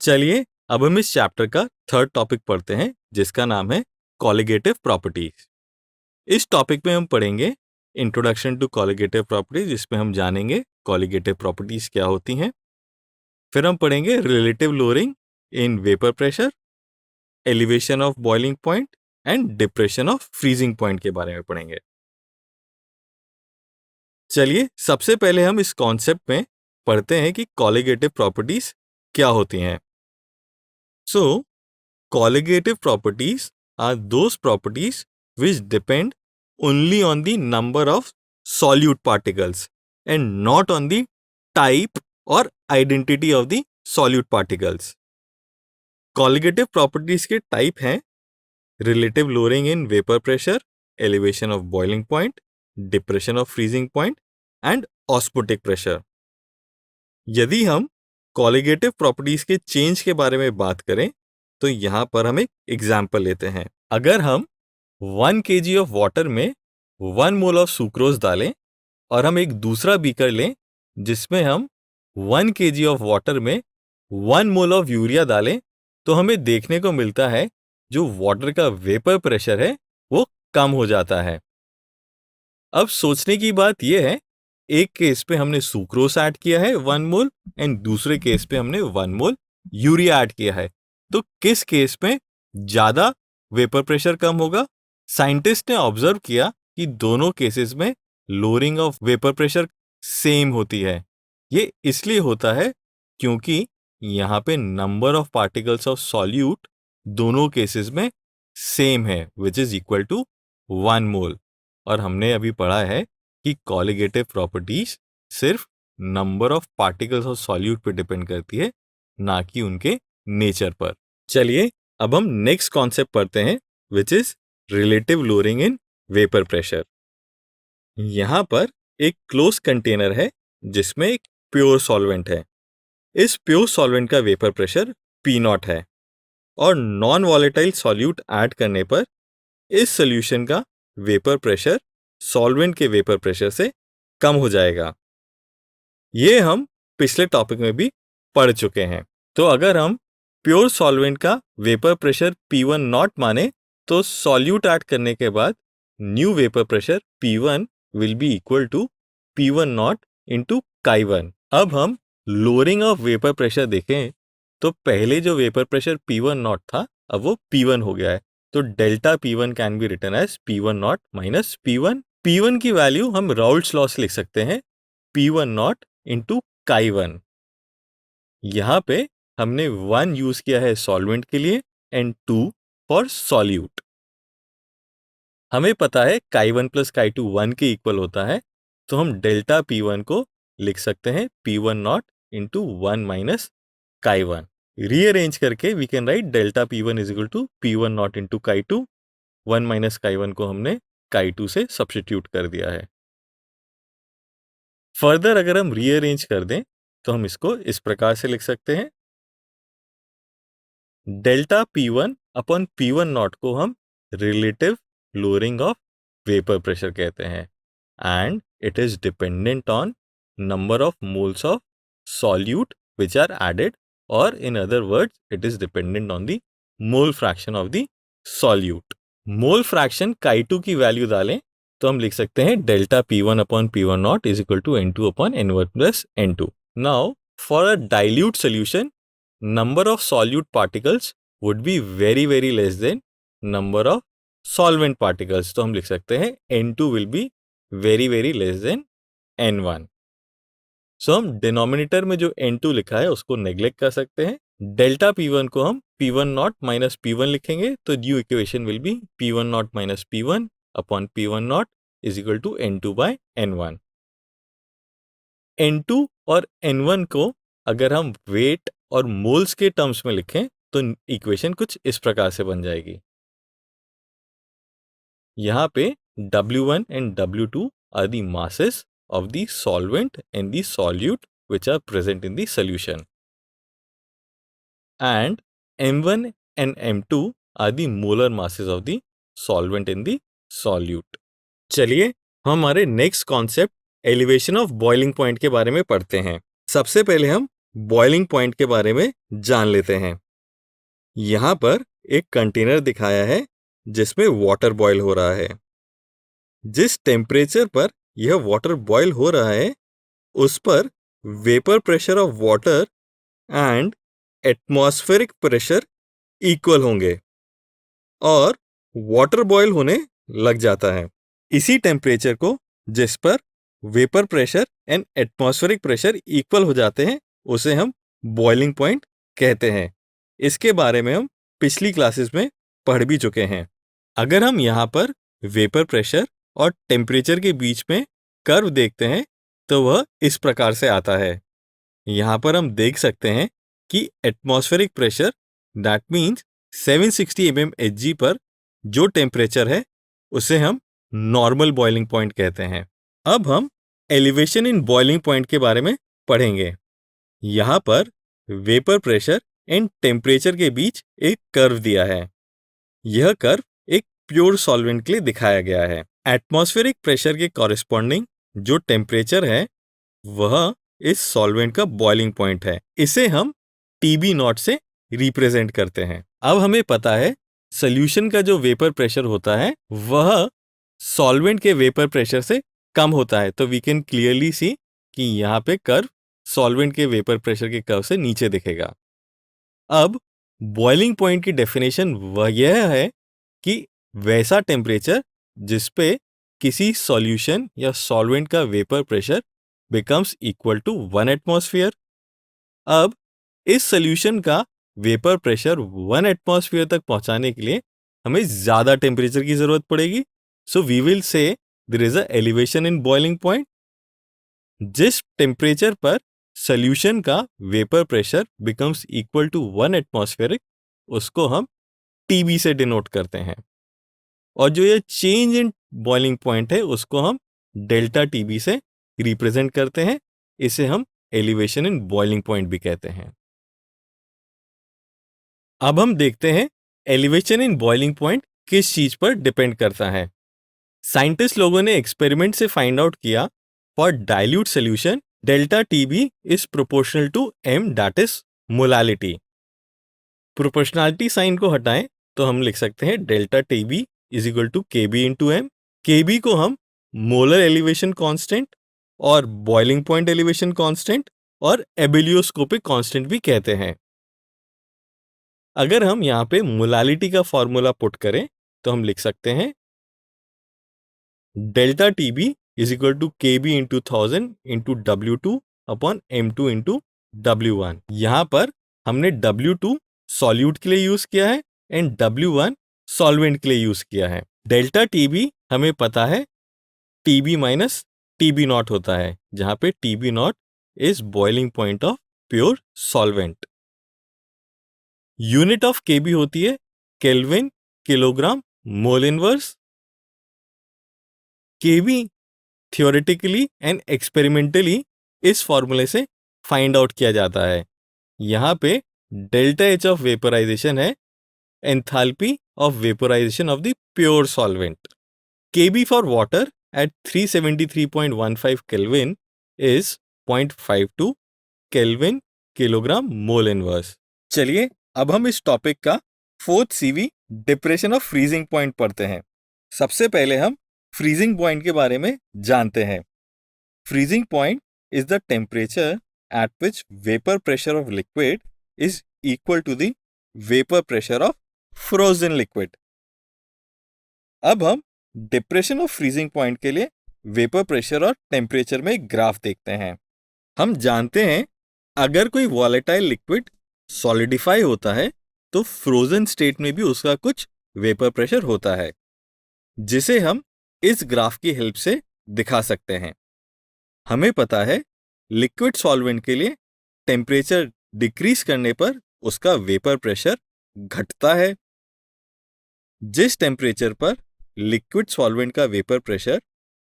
चलिए अब हम इस चैप्टर का थर्ड टॉपिक पढ़ते हैं जिसका नाम है कॉलिगेटिव प्रॉपर्टीज। इस टॉपिक में हम पढ़ेंगे इंट्रोडक्शन टू कॉलिगेटिव प्रॉपर्टीज, जिसमें हम जानेंगे कॉलिगेटिव प्रॉपर्टीज क्या होती हैं। फिर हम पढ़ेंगे relative lowering in vapour pressure, elevation of boiling point and depression of freezing point के बारे में पढ़ेंगे। चलिए सबसे पहले हम इस कॉन्सेप्ट में पढ़ते हैं कि कॉलिगेटिव प्रॉपर्टीज क्या होती हैं। So, colligative properties are those properties which depend only on the number of solute particles and not on the type or identity of the solute particles. Colligative properties के type हैं relative lowering in vapor pressure, elevation of boiling point, depression of freezing point and osmotic pressure. यदि हम colligative properties के change के बारे में बात करें तो यहां पर हम एक एग्जाम्पल लेते हैं। अगर हम 1 kg ऑफ वाटर में 1 मोल ऑफ सुक्रोज डालें और हम एक दूसरा बीकर लें जिसमें हम 1 kg ऑफ वाटर में 1 मोल ऑफ यूरिया डालें, तो हमें देखने को मिलता है जो वाटर का वेपर प्रेशर है वो कम हो जाता है। अब सोचने की बात यह है, एक केस पे हमने सुक्रोज ऐड किया है 1 मोल एंड दूसरे केस पे हमने 1 मोल यूरिया ऐड किया है, तो किस केस में ज्यादा वेपर प्रेशर कम होगा? साइंटिस्ट ने ऑब्जर्व किया कि दोनों केसेस में lowering of vapour pressure same होती है। ये इसलिए होता है क्योंकि यहाँ पे number of particles of solute दोनों केसेस में सेम है, विच इज इक्वल टू 1 मोल। और हमने अभी पढ़ा है कि कॉलिगेटिव प्रॉपर्टीज सिर्फ number of particles of solute पे डिपेंड करती है, ना कि उनके नेचर पर। चलिए अब हम नेक्स्ट कॉन्सेप्ट पढ़ते हैं which is relative lowering in vapour pressure. यहां पर एक क्लोज कंटेनर है जिसमें एक प्योर सॉल्वेंट है। इस प्योर सॉल्वेंट का वेपर प्रेशर P0 है और नॉन वॉलेटाइल सॉल्यूट ऐड करने पर इस सॉल्यूशन का वेपर प्रेशर सॉल्वेंट के वेपर प्रेशर से कम हो जाएगा। ये हम पिछले टॉपिक में भी पढ़ चुके हैं। तो अगर हम प्योर सॉल्वेंट का वेपर प्रेशर P1 नॉट माने तो सॉल्यूट ऐड करने के बाद new vapour pressure P1 will be equal to P1 not into Chi1। अब हम लोअरिंग ऑफ वेपर प्रेशर देखें तो पहले जो वेपर प्रेशर P1 नॉट था अब वो P1 हो गया है, तो delta P1 can be written as P1 not minus P1। P1 की वैल्यू हम राउल्ट्स लॉस लिख सकते हैं P1 नॉट इंटू Chi1। यहां पे हमने 1 यूज किया है सॉल्वेंट के लिए एंड 2 फॉर सॉल्यूट। हमें पता है Chi1 प्लस Chi2 1 के इक्वल होता है, तो हम डेल्टा P1 को लिख सकते हैं P1 not into 1 minus Chi1। Rearrange करके we can write delta P1 is equal to P1 not into Chi2, 1 minus Chi1 को हमने Chi2 से सब्स्टिट्यूट कर दिया है। फर्दर अगर हम रीअरेंज कर दें तो हम इसको इस प्रकार से लिख सकते हैं, delta P1 upon P1 not को हम relative lowering of vapour pressure कहते हैं and it is dependent on number of moles of solute which are added, और in other words it is dependent on the mole fraction of the solute. Mole fraction Chi2 की value डालें तो हम लिख सकते हैं delta P1 upon P1 not is equal to N2 upon N1 plus N2। Now for a dilute solution number of solute particles would be very very less than number of solvent particles, तो हम लिख सकते हैं N2 will be very very less than N1। सो हम denominator में जो N2 लिखा है उसको नेग्लेक्ट कर सकते हैं। डेल्टा P1 को हम P1 नॉट माइनस P1 लिखेंगे, तो new equation will be P1 not minus P1 upon P1 not is equal to N2 by N1। N2 और N1 को अगर हम वेट और मोल्स के टर्म्स में लिखें तो इक्वेशन कुछ इस प्रकार से बन जाएगी। यहां पे W1 and W2 are the masses of the solvent and the solute which are present in the solution, and M1 and M2 are the molar masses of the solvent in the solute। चलिए हम हमारे next concept elevation of boiling point के बारे में पढ़ते हैं। सबसे पहले हम बॉइलिंग पॉइंट के बारे में जान लेते हैं। यहां पर एक कंटेनर दिखाया है जिसमें वाटर बॉयल हो रहा है। जिस टेम्परेचर पर यह वाटर बॉयल हो रहा है उस पर vapour pressure of water and atmospheric pressure equal होंगे और वाटर बॉयल होने लग जाता है। इसी टेम्परेचर को जिस पर vapour pressure and atmospheric pressure equal हो जाते हैं उसे हम बॉइलिंग पॉइंट कहते हैं। इसके बारे में हम पिछली क्लासेस में पढ़ भी चुके हैं। अगर हम यहाँ पर वेपर प्रेशर और टेम्परेचर के बीच में कर्व देखते हैं तो वह इस प्रकार से आता है। यहाँ पर हम देख सकते हैं कि atmospheric pressure that means 760 mmHg पर जो टेम्परेचर है उसे हम नॉर्मल बॉइलिंग पॉइंट कहते हैं। अब हम एलिवेशन इन बॉइलिंग पॉइंट के बारे में पढ़ेंगे। यहाँ पर वेपर प्रेशर एंड टेम्परेचर के बीच एक कर्व दिया है। यह कर्व एक प्योर सॉल्वेंट के लिए दिखाया गया है। एटमॉस्फेरिक प्रेशर के कॉरेस्पॉन्डिंग जो टेम्परेचर है वह इस सॉल्वेंट का बॉइलिंग पॉइंट है। इसे हम TB नॉट से रिप्रेजेंट करते हैं। अब हमें पता है सॉल्यूशन का जो वेपर प्रेशर होता है वह सॉल्वेंट के वेपर प्रेशर से कम होता है, तो वी कैन क्लियरली सी कि यहाँ पे कर्व सॉल्वेंट के वेपर प्रेशर के कर्व से नीचे दिखेगा। अब बॉइलिंग पॉइंट की डेफिनेशन वह यह है कि वैसा टेम्परेचर जिस पे किसी सॉल्यूशन या सॉल्वेंट का vapour pressure becomes equal to 1 atmosphere. अब इस सॉल्यूशन का वेपर प्रेशर 1 एटमॉस्फेयर तक पहुंचाने के लिए हमें ज्यादा टेम्परेचर की जरूरत पड़ेगी। So we will say there is a elevation in boiling point. जिस टेम्परेचर पर सॉल्यूशन का vapour pressure becomes equal to 1 atmospheric उसको हम TB से डिनोट करते हैं और जो ये चेंज इन बॉइलिंग पॉइंट है उसको हम डेल्टा TB से रिप्रेजेंट करते हैं। इसे हम एलिवेशन इन बॉइलिंग पॉइंट भी कहते हैं। अब हम देखते हैं एलिवेशन इन बॉइलिंग पॉइंट किस चीज पर डिपेंड करता है। साइंटिस्ट लोगों ने एक्सपेरिमेंट से फाइंड आउट किया for dilute solution delta TB is proportional to m that is molality. Proportionality sign को हटाएं तो हम लिख सकते हैं delta TB is equal to KB into m। KB को हम मोलर एलिवेशन कांस्टेंट और बॉइलिंग पॉइंट एलिवेशन कांस्टेंट और एबिलियोस्कोपिक कांस्टेंट भी कहते हैं। अगर हम यहाँ पे मोलालिटी का फॉर्मूला पुट करें तो हम लिख सकते हैं delta TB is equal to KB into 1000 into W2 upon M2 into W1। यहाँ पर हमने W2 सॉल्यूट के लिए यूज किया है एंड W1 सॉल्वेंट के लिए यूज किया है। डेल्टा TB हमें पता है TB माइनस TB नॉट होता है, जहां पे TB not is boiling point of pure solvent. Unit of KB होती है kelvin kilogram mole inverse. KB theoretically and experimentally इस फॉर्मूले से फाइंड आउट किया जाता है। यहाँ पे डेल्टा H ऑफ वेपराइजेशन है enthalpy of vaporisation of the pure solvent. KB for water at 373.15 Kelvin is 0.52 Kelvin kilogram mole inverse. चलिए अब हम इस टॉपिक का 4th CV depression of freezing point पढ़ते हैं। सबसे पहले हम फ्रीजिंग पॉइंट के बारे में जानते हैं। Freezing point is the temperature at which vapour pressure of liquid is equal to the vapour pressure of frozen liquid. अब हम डिप्रेशन ऑफ फ्रीजिंग पॉइंट के लिए वेपर प्रेशर और टेम्परेचर में एक ग्राफ देखते हैं। हम जानते हैं अगर कोई वॉलेटाइल लिक्विड सॉलिडिफाई होता है तो फ्रोजन स्टेट में भी उसका कुछ वेपर प्रेशर होता है, जिसे हम इस ग्राफ की हेल्प से दिखा सकते हैं। हमें पता है लिक्विड सॉल्वेंट के लिए टेम्परेचर डिक्रीज करने पर उसका वेपर प्रेशर घटता है। जिस टेम्परेचर पर लिक्विड सॉल्वेंट का वेपर प्रेशर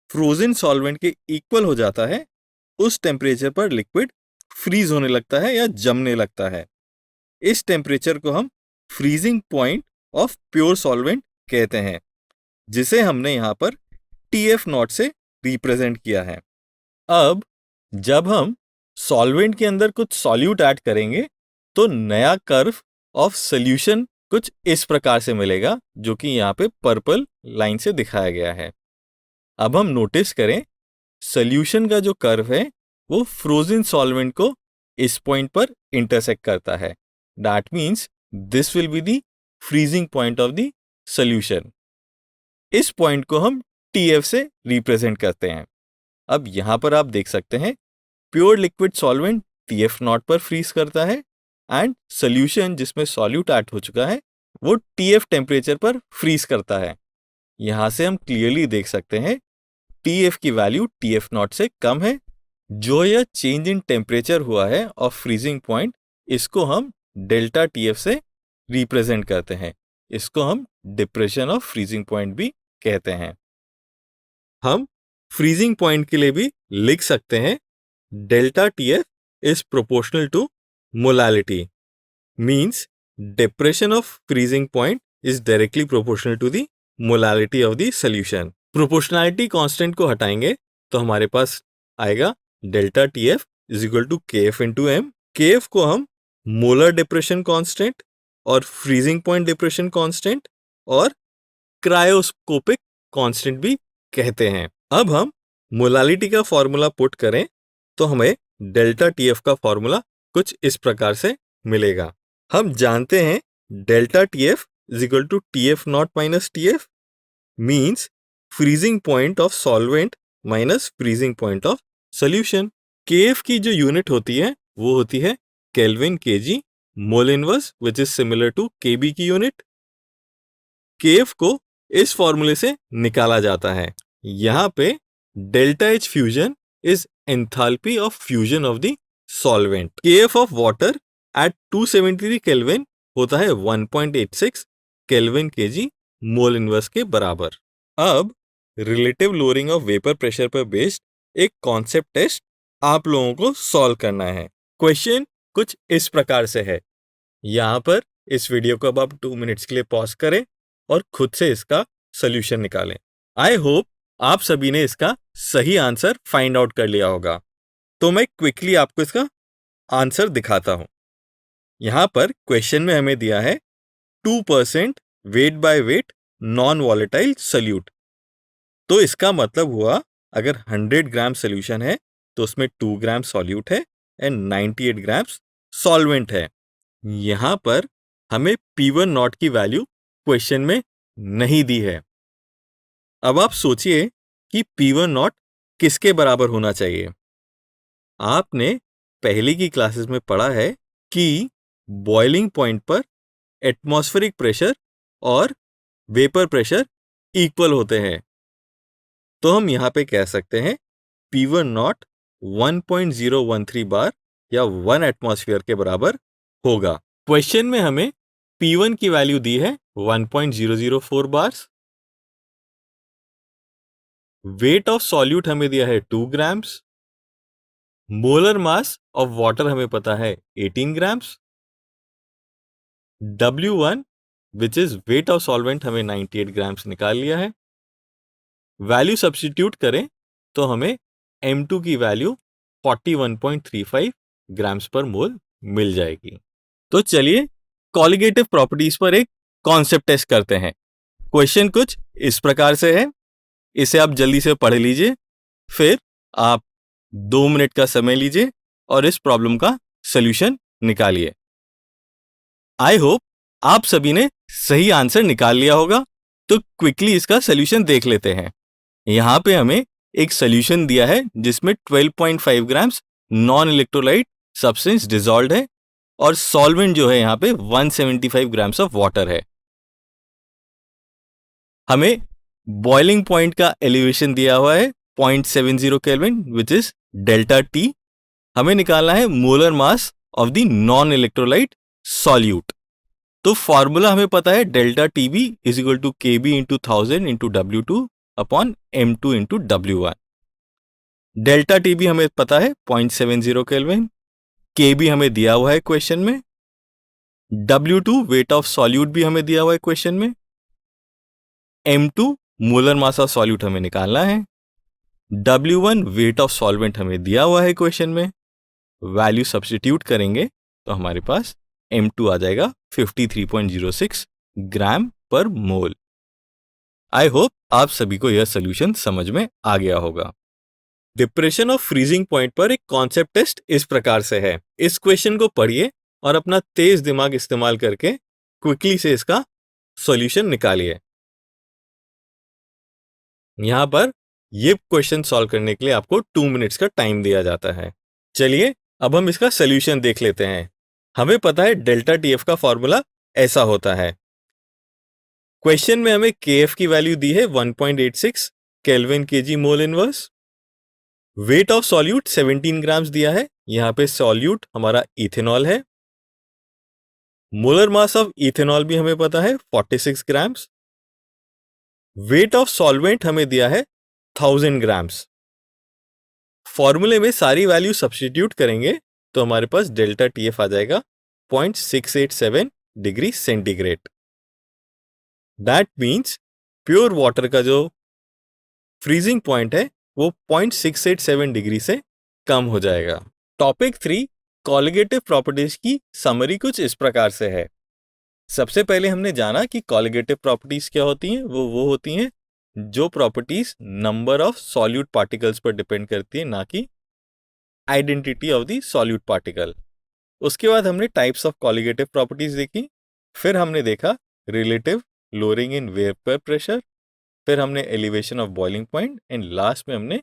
फ्रोजन सॉल्वेंट के इक्वल हो जाता है उस टेम्परेचर पर लिक्विड फ्रीज होने लगता है या जमने लगता है। इस टेम्परेचर को हम freezing point of pure solvent कहते हैं, जिसे हमने यहां पर TF नॉट से रिप्रेजेंट किया है। अब जब हम सॉल्वेंट के अंदर कुछ सॉल्यूट ऐड करेंगे तो नया कर्व ऑफ सोल्यूशन कुछ इस प्रकार से मिलेगा, जो कि यहाँ पे पर्पल लाइन से दिखाया गया है। अब हम नोटिस करें, सोल्यूशन का जो कर्व है वो फ्रोजन सॉल्वेंट को इस पॉइंट पर इंटरसेक्ट करता है। That means this will be the freezing point of the solution. इस पॉइंट को हम TF से रिप्रेजेंट करते हैं। अब यहां पर आप देख सकते हैं प्योर लिक्विड सॉल्वेंट TF0 पर फ्रीज करता है एंड सोल्यूशन जिसमें सॉल्यूट ऐड हो चुका है वो TF टेम्परेचर पर फ्रीज करता है। यहां से हम क्लियरली देख सकते हैं TF की वैल्यू TF0 से कम है। जो यह चेंज इन टेम्परेचर हुआ है ऑफ फ्रीजिंग पॉइंट, इसको हम डेल्टा TF से रिप्रेजेंट करते हैं। इसको हम डिप्रेशन ऑफ फ्रीजिंग पॉइंट भी कहते हैं। हम फ्रीजिंग पॉइंट के लिए भी लिख सकते हैं delta TF is proportional to molality, means depression of freezing point is directly proportional to the molality of the solution. Proportionality constant को हटाएंगे तो हमारे पास आएगा delta TF is equal to KF into M। KF को हम molar depression constant और freezing point depression constant और क्रायोस्कोपिक कांस्टेंट भी कहते हैं। अब हम मोलालिटी का फॉर्मूला पुट करें तो हमें डेल्टा TF का फॉर्मूला कुछ इस प्रकार से मिलेगा। हम जानते हैं delta TF is equal to TF0 minus TF, means freezing point of solvent minus freezing point of solution. KF की जो यूनिट होती है वो होती है kelvin kg mole inverse, which is similar to KB की यूनिट। KF को इस फॉर्मूले से निकाला जाता है। यहां पे delta H fusion is enthalpy of fusion of the solvent. KF of water at 273 kelvin होता है 1.86 केल्विन kg मोल इनवर्स के बराबर। अब relative lowering of vapour pressure पर बेस्ड एक कॉन्सेप्ट टेस्ट आप लोगों को सॉल्व करना है। क्वेश्चन कुछ इस प्रकार से है। यहां पर इस वीडियो को अब आप 2 मिनट्स के लिए पॉज करें और खुद से इसका सोल्यूशन निकालें। आई होप आप सभी ने इसका सही आंसर फाइंड आउट कर लिया होगा। तो मैं क्विकली आपको इसका आंसर दिखाता हूं। यहां पर क्वेश्चन में हमें दिया है 2% weight by weight non volatile solute. तो इसका मतलब हुआ अगर 100 ग्राम सोल्यूशन है तो उसमें 2 ग्राम सॉल्यूट है एंड 98 ग्राम्स सॉल्वेंट है। यहां पर हमें P1 नॉट की वैल्यू क्वेश्चन में नहीं दी है। अब आप सोचिए कि P1 नॉट किसके बराबर होना चाहिए। आपने पहले की क्लासेस में पढ़ा है कि बॉइलिंग पॉइंट पर एटमॉस्फेरिक प्रेशर और वेपर प्रेशर इक्वल होते हैं। तो हम यहां पे कह सकते हैं P1 नॉट 1.013 बार या 1 एटमॉस्फेयर के बराबर होगा। क्वेश्चन में हमें P1 की वैल्यू दी है 1.004 बार्स। वेट ऑफ सॉल्यूट हमें दिया है 2 grams. Molar mass of water हमें पता है 18 grams. W1 which is weight of solvent हमें 98 ग्राम्स निकाल लिया है। वैल्यू सब्स्टिट्यूट करें तो हमें M2 की वैल्यू 41.35 ग्राम्स पर मोल मिल जाएगी। तो चलिए कॉलिगेटिव प्रॉपर्टीज पर एक कॉन्सेप्ट टेस्ट करते हैं। क्वेश्चन कुछ इस प्रकार से है, इसे आप जल्दी से पढ़ लीजिए, फिर आप 2 मिनट का समय लीजिए और इस प्रॉब्लम का सॉल्यूशन निकालिए। आई होप आप सभी ने सही आंसर निकाल लिया होगा। तो क्विकली इसका सॉल्यूशन देख लेते हैं। यहां पे हमें एक सॉल्यूशन दिया है जिसमें 12.5 grams non electrolyte substance dissolved है और सॉल्वेंट जो है यहां पे 175 ग्राम्स ऑफ वाटर है। हमें बॉइलिंग पॉइंट का एलिवेशन दिया हुआ है 0.70 kelvin which is delta T। हमें निकालना है molar mass of the non electrolyte solute. तो फॉर्मूला हमें पता है delta TB is equal to KB into 1000 into W2 upon M2 into W1। Delta TB हमें पता है 0.70 केल्विन। KB हमें दिया हुआ है क्वेश्चन में। W2 वेट ऑफ सॉल्यूट भी हमें दिया हुआ है क्वेश्चन में। M2 molar mass of solute हमें निकालना है। W1 वेट ऑफ सॉल्वेंट हमें दिया हुआ है क्वेश्चन में। वैल्यू सब्स्टिट्यूट करेंगे तो हमारे पास M2 आ जाएगा 53.06 ग्राम पर मोल। आई होप आप सभी को यह सोल्यूशन समझ में आ गया होगा। डिप्रेशन ऑफ फ्रीजिंग पॉइंट पर एक कॉन्सेप्ट टेस्ट इस प्रकार से है। इस क्वेश्चन को पढ़िए और अपना तेज दिमाग इस्तेमाल करके क्विकली से इसका सॉल्यूशन निकालिए। यहां पर ये क्वेश्चन सॉल्व करने के लिए आपको 2 मिनट्स का टाइम दिया जाता है। चलिए अब हम इसका सॉल्यूशन देख लेते हैं। हमें पता है डेल्टा टीएफ का फॉर्मूला ऐसा होता है। क्वेश्चन में हमें केएफ की वैल्यू दी है 1.86 kelvin KG mole inverse. Weight of solute 17 grams दिया है। यहां पे सॉल्यूट हमारा इथेनॉल है। मोलर मास ऑफ इथेनॉल भी हमें पता है 46 ग्राम्स। वेट ऑफ सॉल्वेंट हमें दिया है 1000 ग्राम्स। फॉर्मूले में सारी वैल्यू सब्स्टिट्यूट करेंगे तो हमारे पास डेल्टा टीएफ आ जाएगा 0.687 degree centigrade. That means pure water का जो फ्रीजिंग पॉइंट है वो 0.687 डिग्री से कम हो जाएगा। टॉपिक 3 कॉलिगेटिव प्रॉपर्टीज की समरी कुछ इस प्रकार से है। सबसे पहले हमने जाना कि कॉलिगेटिव प्रॉपर्टीज क्या होती हैं। वो होती हैं जो properties number of solute particles पर डिपेंड करती है, ना कि identity of the solute particle. उसके बाद हमने टाइप्स ऑफ कॉलिगेटिव प्रॉपर्टीज देखी। फिर हमने देखा relative lowering in vapour pressure. फिर हमने elevation of boiling point and last में हमने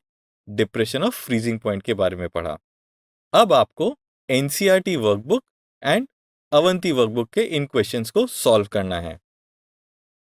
डिप्रेशन ऑफ फ्रीजिंग पॉइंट के बारे में पढ़ा। अब आपको NCERT workbook and Avanti workbook के इन क्वेश्चंस को सॉल्व करना है।